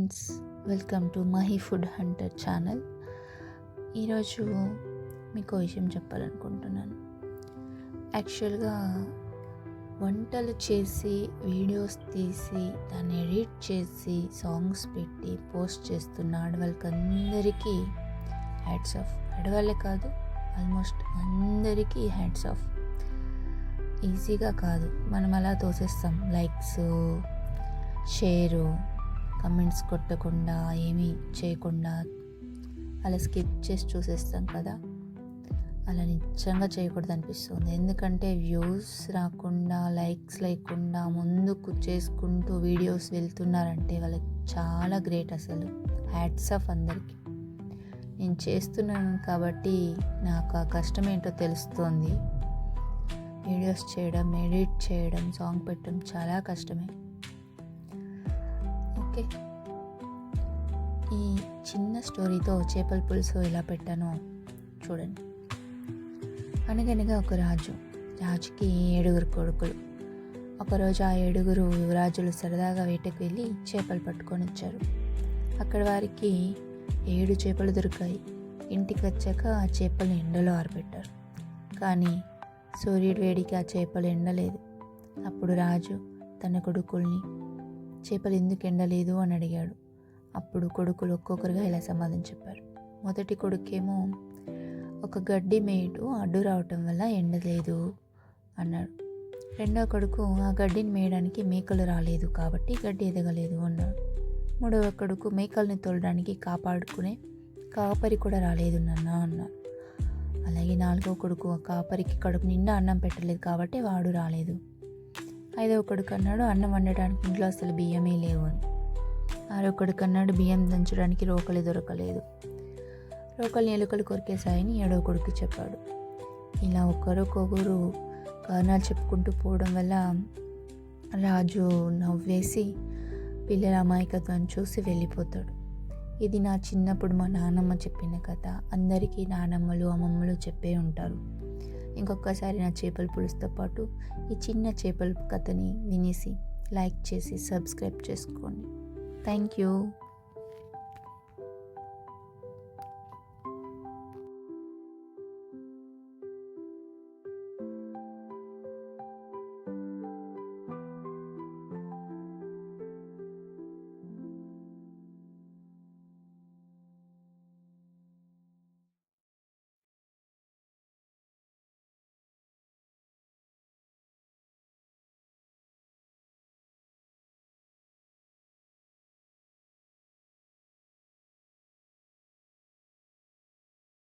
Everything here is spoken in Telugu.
Friends, welcome to Mahi food Hunter channel. ఈరోజు మీకు విషయం చెప్పాలనుకుంటున్నాను. యాక్చువల్గా వంటలు చేసి వీడియోస్ తీసి దాన్ని ఎడిట్ చేసి సాంగ్స్ పెట్టి పోస్ట్ చేస్తున్న ఆడవాళ్ళకందరికీ హ్యాట్స్ ఆఫ్. ఆడవాళ్ళే కాదు, ఆల్మోస్ట్ అందరికీ హ్యాట్స్ ఆఫ్. ఈజీగా కాదు, మనం అలా తోసేస్తాం. లైక్స్, షేరు, కమెంట్స్ కొట్టకుండా, ఏమీ చేయకుండా అలా స్కిప్ చేసి చూసేస్తాం కదా. అలా నిజంగా చేయకూడదు అనిపిస్తుంది. ఎందుకంటే వ్యూస్ రాకుండా, లైక్స్ లేకుండా ముందుకు చేసుకుంటూ వీడియోస్ వెళ్తున్నారంటే వాళ్ళకి చాలా గ్రేట్. అసలు హ్యాట్స్ ఆఫ్ అందరికీ. నేను చేస్తున్నాను కాబట్టి నాకు ఆ కష్టం ఏంటో తెలుస్తుంది. వీడియోస్ చేయడం, ఎడిట్ చేయడం, సాంగ్ పెట్టడం చాలా కష్టమే. ఓకే, ఈ చిన్న స్టోరీతో చేపల పులుసు ఎలా పెట్టానో చూడండి. అనగనగా ఒక రాజుకి 7 కొడుకులు. ఒకరోజు ఆ 7 యువరాజులు సరదాగా వేటకు వెళ్ళి చేపలు పట్టుకొని వచ్చారు. అక్కడ వారికి 7 చేపలు దొరికాయి. ఇంటికి వచ్చాక ఆ చేపలు ఎండలో ఆరబెట్టారు. కానీ సూర్యుడి వేడికి ఆ చేపలు ఎండలేదు. అప్పుడు రాజు తన కొడుకుల్ని చేపలు ఎందుకు ఎండలేదు అని అడిగాడు. అప్పుడు కొడుకులు ఒక్కొక్కరుగా ఇలా సమాధానం చెప్పారు. మొదటి కొడుకేమో, ఒక గడ్డి మేటు అడ్డు రావటం వల్ల ఎండలేదు అన్నాడు. రెండో కొడుకు, ఆ గడ్డిని మేయడానికి మేకలు రాలేదు కాబట్టి గడ్డి ఎదగలేదు అన్నాడు. మూడవ కొడుకు, మేకల్ని తోలడానికి కాపాడుకునే కాపరి కూడా రాలేదు నాన్న అన్నాడు. అలాగే నాలుగో కొడుకు, ఆ కాపరికి కడుపు నిండా అన్నం పెట్టలేదు కాబట్టి వాడు రాలేదు. ఐదవ కొడుకు అన్నాడు, అన్నం వండడానికి ఇంట్లో అసలు బియ్యమే లేవు అని. ఆరో కొడుకు అన్నాడు, బియ్యం దంచడానికి రోకలి దొరకలేదు, రోకలి ఎలుకలు కొరికేశాయని ఏడవ కొడుకు చెప్పాడు. ఇలా ఒకరికొకరు కారణాలు చెప్పుకుంటూ పోవడం వల్ల రాజు నవ్వేసి పిల్లల అమాయకత్వాన్ని చూసి వెళ్ళిపోతాడు. ఇది నా చిన్నప్పుడు మా నాన్నమ్మ చెప్పిన కథ. అందరికీ నానమ్మలు, అమ్మమ్మలు చెప్పే ఉంటారు. ఇంకొకసారి నా చేపల పులుసుతో పాటు ఈ చిన్న చేపల కథని వినేసి లైక్ చేసి సబ్స్క్రైబ్ చేసుకోండి. Thank you.